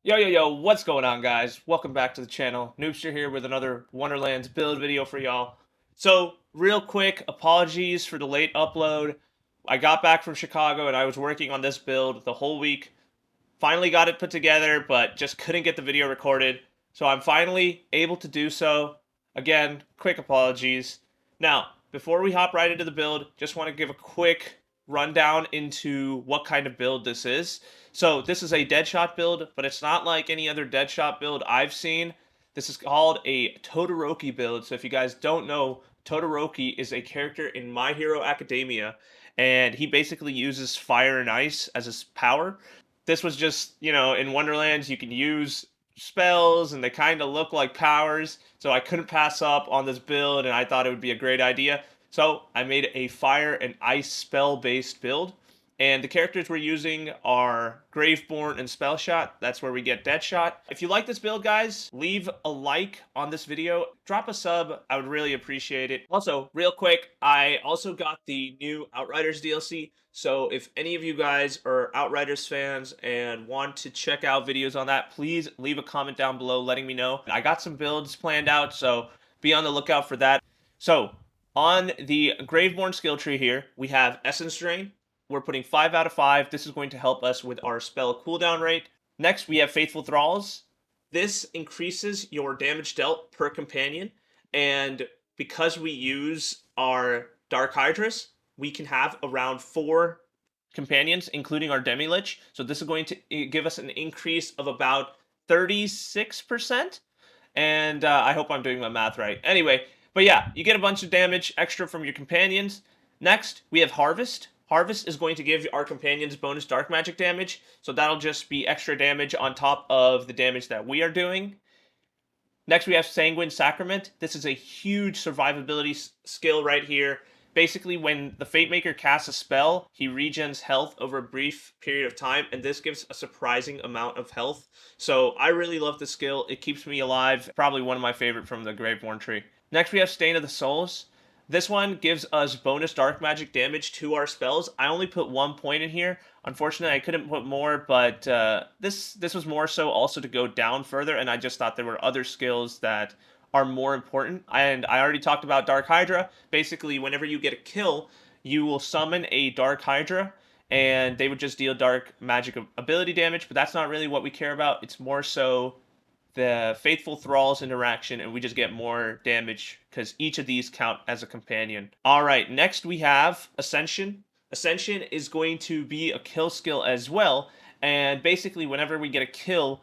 Yo, what's going on, guys? Welcome back to the channel. Noobster here with another Wonderlands build video for y'all. So, real quick, apologies for the late upload. I got back from Chicago and I was working on this build the whole week. Finally got it put together, but just couldn't get the video recorded. So I'm finally able to do so. Again, quick apologies. Now, before we hop right into the build, just want to give a quick rundown into what kind of build this is. So this is a Deadshot build, but it's not like any other Deadshot build I've seen. This is called a Todoroki build. So if you guys don't know, Todoroki is a character in My Hero Academia, and he basically uses fire and ice as his power. This was just, in Wonderlands, you can use spells and they kind of look like powers. So I couldn't pass up on this build and I thought it would be a great idea. So I made a fire and ice spell based build. And the characters we're using are Graveborn and Spellshot. That's where we get Deadshot. If you like this build, guys, leave a like on this video. Drop a sub. I would really appreciate it. Also, real quick, I also got the new Outriders DLC. So if any of you guys are Outriders fans and want to check out videos on that, please leave a comment down below letting me know. I got some builds planned out, so be on the lookout for that. So, on the Graveborn skill tree here, we have Essence Drain. We're putting 5 out of 5. This is going to help us with our spell cooldown rate. Next, we have Faithful Thralls. This increases your damage dealt per companion, and because we use our Dark Hydras, we can have around 4 companions, including our Demi-Lich. So this is going to give us an increase of about 36%. And I hope I'm doing my math right. Anyway, but yeah, you get a bunch of damage extra from your companions. Next, we have Harvest. Harvest is going to give our companions bonus dark magic damage, so that'll just be extra damage on top of the damage that we are doing. Next, we have Sanguine Sacrament. This is a huge survivability skill right here. Basically, when the Fate Maker casts a spell, he regens health over a brief period of time, and this gives a surprising amount of health. So I really love this skill. It keeps me alive. Probably one of my favorite from the Graveborn tree. Next, we have Stain of the Souls. This one gives us bonus dark magic damage to our spells. I only put 1 point in here. Unfortunately, I couldn't put more, but this was more so also to go down further, and I just thought there were other skills that are more important. And I already talked about Dark Hydra. Basically, whenever you get a kill, you will summon a Dark Hydra, and they would just deal dark magic ability damage, but that's not really what we care about. It's more so the Faithful Thralls interaction, and we just get more damage because each of these count as a companion. All right, next we have Ascension. Ascension is going to be a kill skill as well, and basically whenever we get a kill,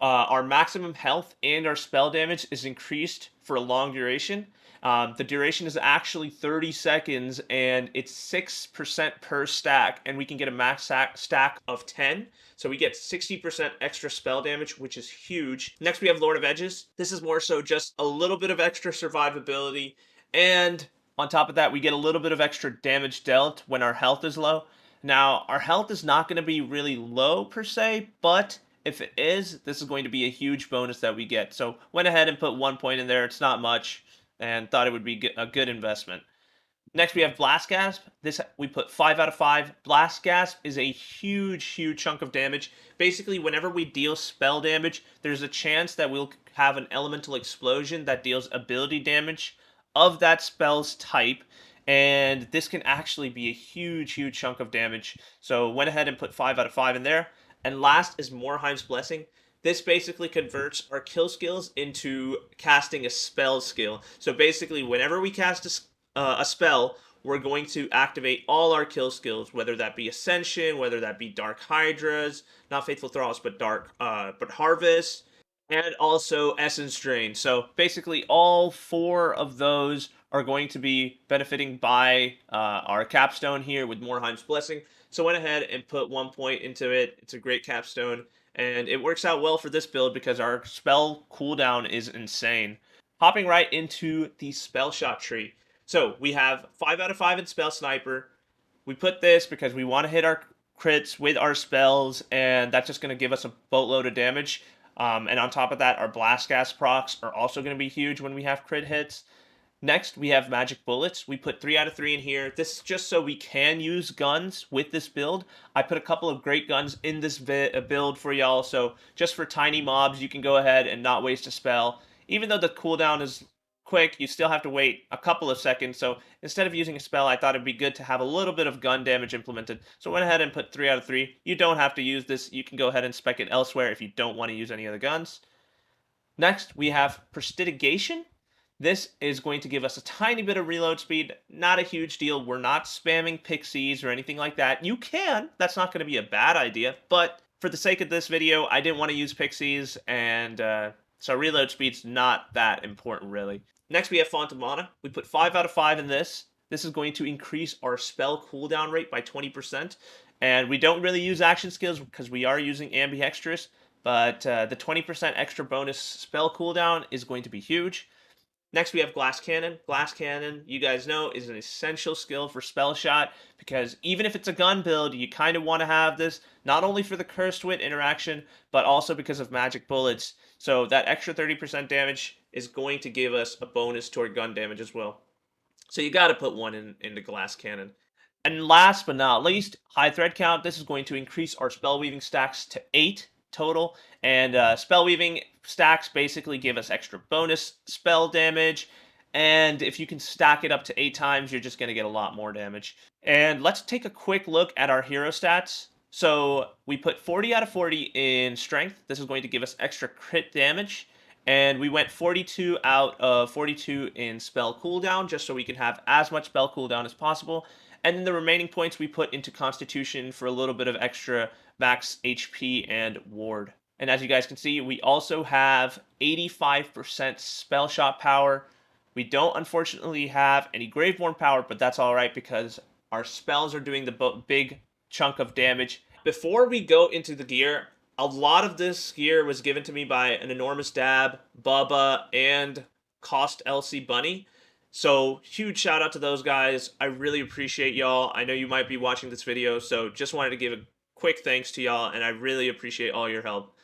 our maximum health and our spell damage is increased for a long duration. The duration is actually 30 seconds, and it's 6% per stack, and we can get a max stack of 10. So we get 60% extra spell damage, which is huge. Next, we have Lord of Edges. This is more so just a little bit of extra survivability, and on top of that, we get a little bit of extra damage dealt when our health is low. Now, our health is not going to be really low per se, but if it is, this is going to be a huge bonus that we get. So went ahead and put 1 point in there. It's not much, and thought it would be a good investment. Next, we have Blast Gasp. This we put 5 out of 5. Blast Gasp is a huge chunk of damage. Basically, whenever we deal spell damage, there's a chance that we'll have an elemental explosion that deals ability damage of that spell's type, and this can actually be a huge chunk of damage. So went ahead and put 5 out of 5 in there. And last is Morheim's Blessing. This basically converts our kill skills into casting a spell skill. So basically, whenever we cast a spell, we're going to activate all our kill skills, whether that be Ascension, whether that be Dark Hydras, not Faithful Thralls, but but Harvest, and also Essence Drain. So basically, all 4 of those are going to be benefiting by our capstone here with Morheim's Blessing. So went ahead and put 1 point into it. It's a great capstone, and it works out well for this build because our spell cooldown is insane. Hopping right into the spell shot tree. So we have 5 out of 5 in Spell Sniper. We put this because we want to hit our crits with our spells, and that's just going to give us a boatload of damage. And on top of that, our Blast Gas procs are also going to be huge when we have crit hits. Next, we have magic bullets. We put 3 out of 3 in here. This is just so we can use guns with this build. I put a couple of great guns in this build for y'all, so just for tiny mobs, you can go ahead and not waste a spell. Even though the cooldown is quick, you still have to wait a couple of seconds, so instead of using a spell, I thought it'd be good to have a little bit of gun damage implemented. So I went ahead and put 3 out of 3. You don't have to use this. You can go ahead and spec it elsewhere if you don't want to use any other guns. Next, we have Prestidigation. This is going to give us a tiny bit of reload speed, not a huge deal. We're not spamming pixies or anything like that. You can, that's not going to be a bad idea, but for the sake of this video, I didn't want to use pixies, and so reload speed's not that important, really. Next, we have Font of Mana. We put 5 out of 5 in this. This is going to increase our spell cooldown rate by 20%, and we don't really use action skills because we are using ambidextrous, but the 20% extra bonus spell cooldown is going to be huge. Next, we have Glass Cannon. Glass Cannon, you guys know, is an essential skill for Spell Shot, because even if it's a gun build, you kind of want to have this, not only for the Cursed Wit interaction, but also because of magic bullets. So that extra 30% damage is going to give us a bonus toward gun damage as well. So you got to put one in the Glass Cannon. And last but not least, High Thread Count. This is going to increase our spell weaving stacks to 8 total, and spell weaving stacks basically give us extra bonus spell damage, and if you can stack it up to 8 times, you're just going to get a lot more damage. And let's take a quick look at our hero stats. So we put 40 out of 40 in strength. This is going to give us extra crit damage, and we went 42 out of 42 in spell cooldown, just so we can have as much spell cooldown as possible. And then the remaining points we put into Constitution for a little bit of extra max HP and ward. And as you guys can see, we also have 85% spell shot power. We don't unfortunately have any Graveborn power, but that's alright because our spells are doing the big chunk of damage. Before we go into the gear, a lot of this gear was given to me by an Anenourmous Dab, Bubba, and caustlcbunny. So huge shout out to those guys. I really appreciate y'all. I know you might be watching this video, so just wanted to give a quick thanks to y'all, and I really appreciate all your help.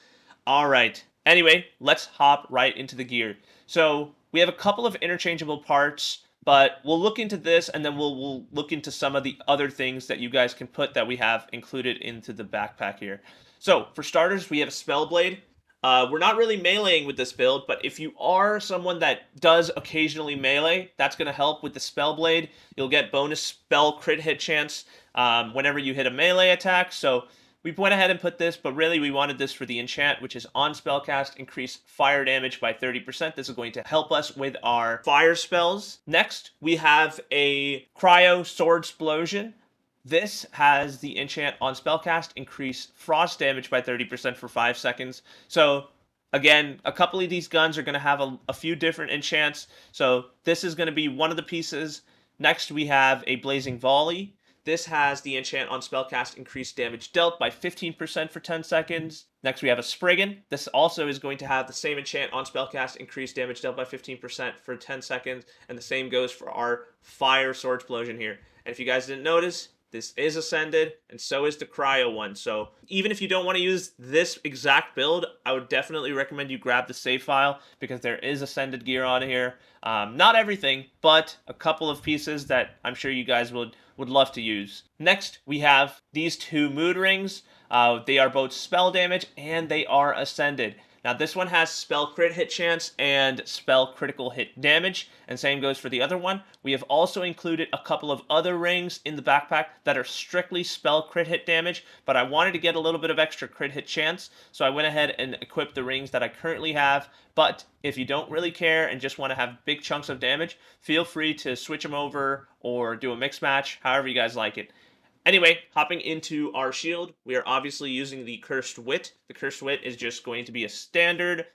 All right. Anyway, let's hop right into the gear. So we have a couple of interchangeable parts, but we'll look into this, and then we'll look into some of the other things that you guys can put that we have included into the backpack here. So for starters, we have a Spellblade. We're not really meleeing with this build, but if you are someone that does occasionally melee, that's going to help with the Spellblade. You'll get bonus spell crit hit chance whenever you hit a melee attack. So we went ahead and put this, but really we wanted this for the enchant, which is on spellcast, increase fire damage by 30%. This is going to help us with our fire spells. Next, we have a Cryo Sword Explosion. This has the enchant on spellcast, increase frost damage by 30% for 5 seconds. So again, a couple of these guns are going to have a few different enchants. So this is going to be one of the pieces. Next, we have a Blazing Volley. This has the enchant on spellcast, increase damage dealt by 15% for 10 seconds. Next, we have a Spriggan. This also is going to have the same enchant on spellcast, increase damage dealt by 15% for 10 seconds. And the same goes for our Fire Sword Explosion here. And if you guys didn't notice, this is Ascended, and so is the Cryo one. So even if you don't want to use this exact build, I would definitely recommend you grab the save file, because there is Ascended gear on here. Not everything, but a couple of pieces that I'm sure you guys would love to use. Next, we have these 2 mood rings. They are both spell damage, and they are Ascended. Now this one has spell crit hit chance and spell critical hit damage, and same goes for the other one. We have also included a couple of other rings in the backpack that are strictly spell crit hit damage, but I wanted to get a little bit of extra crit hit chance, so I went ahead and equipped the rings that I currently have. But if you don't really care and just want to have big chunks of damage, feel free to switch them over or do a mix match, however you guys like it. Anyway, hopping into our shield, we are obviously using the Cursed Wit. The Cursed Wit is just going to be a standard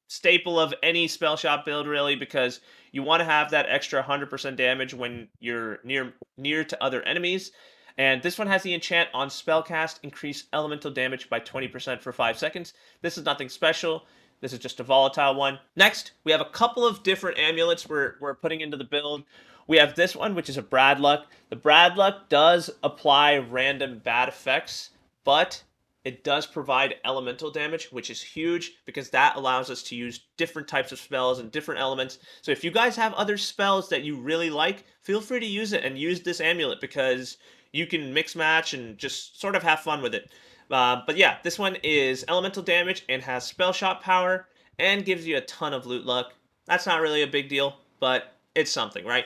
staple of any spell shot build, really, because you want to have that extra 100% damage when you're near to other enemies. And this one has the enchant on spellcast, increase elemental damage by 20% for 5 seconds. This is nothing special. This is just a volatile one. Next, we have a couple of different amulets we're putting into the build. We have this one, which is a Brad Luck. The Brad Luck does apply random bad effects, but it does provide elemental damage, which is huge because that allows us to use different types of spells and different elements. So if you guys have other spells that you really like, feel free to use it and use this amulet because you can mix match and just sort of have fun with it. But yeah, this one is elemental damage and has spell shot power and gives you a ton of loot luck. That's not really a big deal, but it's something, right?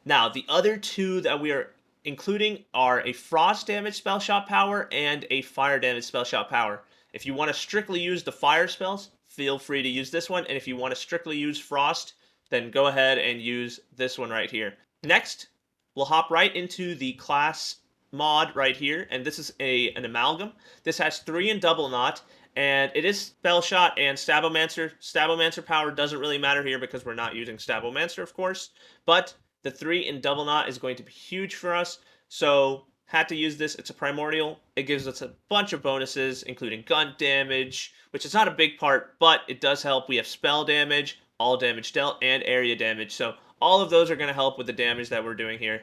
Now, the other two that we are including are a frost damage spell shot power and a fire damage spell shot power. If you want to strictly use the fire spells, feel free to use this one. And if you want to strictly use frost, then go ahead and use this one right here. Next, we'll hop right into the class mod right here, and this is an amalgam. This has 3 in double knot, and it is spell shot and Stabomancer. Stabomancer power doesn't really matter here because we're not using Stabomancer, of course, but the 3 in double knot is going to be huge for us, so had to use this. It's a primordial. It gives us a bunch of bonuses, including gun damage, which is not a big part, but it does help. We have spell damage, all damage dealt, and area damage, so all of those are going to help with the damage that we're doing here.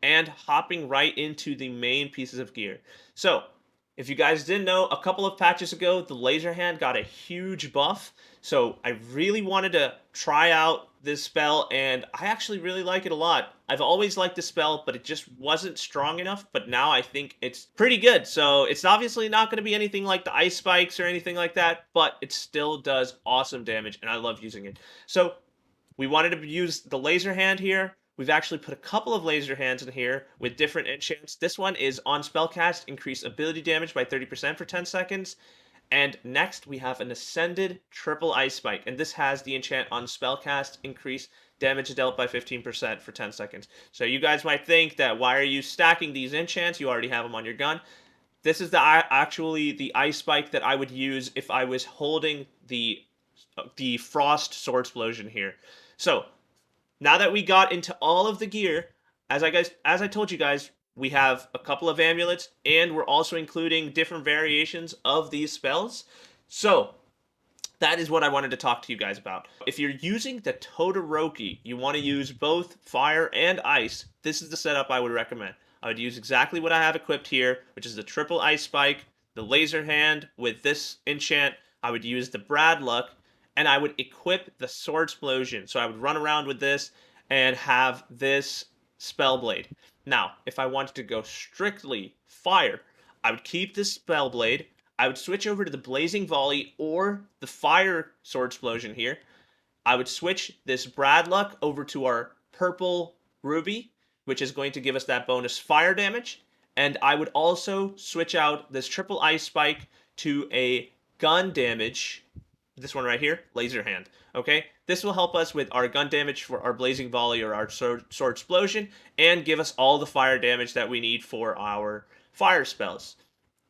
And hopping right into the main pieces of gear. So, if you guys didn't know, a couple of patches ago, the laser hand got a huge buff. So I really wanted to try out this spell, and I actually really like it a lot. I've always liked this spell, but it just wasn't strong enough, but now I think it's pretty good. So it's obviously not going to be anything like the ice spikes or anything like that, but it still does awesome damage, and I love using it. So we wanted to use the laser hand here. We've actually put a couple of laser hands in here with different enchants. This one is on spellcast, increase ability damage by 30% for 10 seconds. And next we have an Ascended Triple Ice Spike, and this has the enchant on spellcast, increase damage dealt by 15% for 10 seconds. So you guys might think that why are you stacking these enchants? You already have them on your gun. This is actually the Ice Spike that I would use if I was holding the Frost Sword Explosion here. So now that we got into all of the gear, as I told you guys, we have a couple of amulets, and we're also including different variations of these spells. So that is what I wanted to talk to you guys about. If you're using the Todoroki, you want to use both fire and ice, this is the setup I would recommend. I would use exactly what I have equipped here, which is the triple ice spike, the laser hand with this enchant. I would use the Brad Luck, and I would equip the Sword Explosion. So I would run around with this and have this Spellblade. Now, if I wanted to go strictly fire, I would keep this Spellblade. I would switch over to the Blazing Volley or the Fire Sword Explosion here. I would switch this Brad Luck over to our purple Ruby, which is going to give us that bonus fire damage. And I would also switch out this triple ice spike to a gun damage, this one right here, laser hand. Okay, this will help us with our gun damage for our blazing volley or our sword explosion, and give us all the fire damage that we need for our fire spells.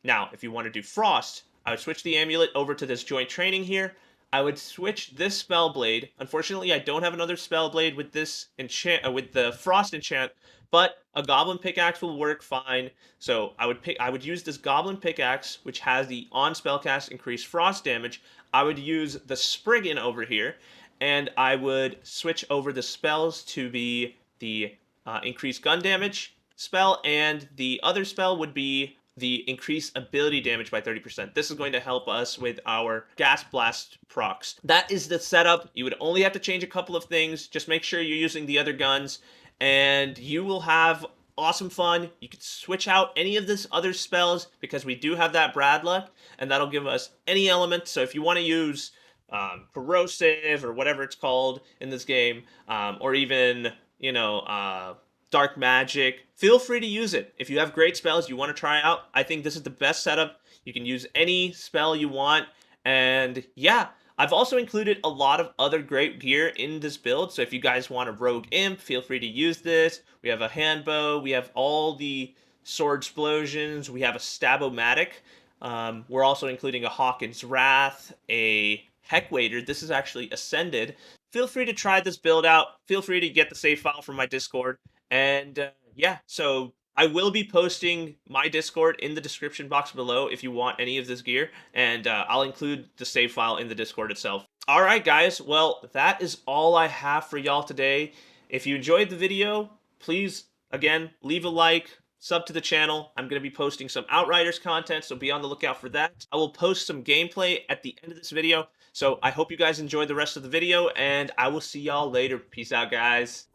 Now, if you want to do frost, I would switch the amulet over to this joint training here. I would switch this spellblade. Unfortunately, I don't have another spellblade with this enchant, with the frost enchant, but a goblin pickaxe will work fine. So I would use this goblin pickaxe, which has the on spellcast increased frost damage. I would use the Spriggan over here, and I would switch over the spells to be the increased gun damage spell, and the other spell would be the increased ability damage by 30%. This is going to help us with our gas blast procs. That is the setup. You would only have to change a couple of things. Just make sure you're using the other guns, and you will have awesome fun. You can switch out any of this other spells because we do have that Brad Luck, and that'll give us any element. So if you want to use corrosive or whatever it's called in this game, or even, you know, dark magic, feel free to use it. If you have great spells you want to try out, I think this is the best setup. You can use any spell you want, and yeah, I've also included a lot of other great gear in this build, so if you guys want a rogue imp, feel free to use this. We have a handbow, we have all the sword explosions, we have a stabomatic. We're also including a Hawken's Wrath, a Heckwaiter. This is actually Ascended. Feel free to try this build out. Feel free to get the save file from my Discord. And yeah, so I will be posting my Discord in the description box below if you want any of this gear, and I'll include the save file in the Discord itself. Alright guys, well, that is all I have for y'all today. If you enjoyed the video, please, again, leave a like, sub to the channel. I'm going to be posting some Outriders content, so be on the lookout for that. I will post some gameplay at the end of this video. So I hope you guys enjoyed the rest of the video, and I will see y'all later. Peace out, guys.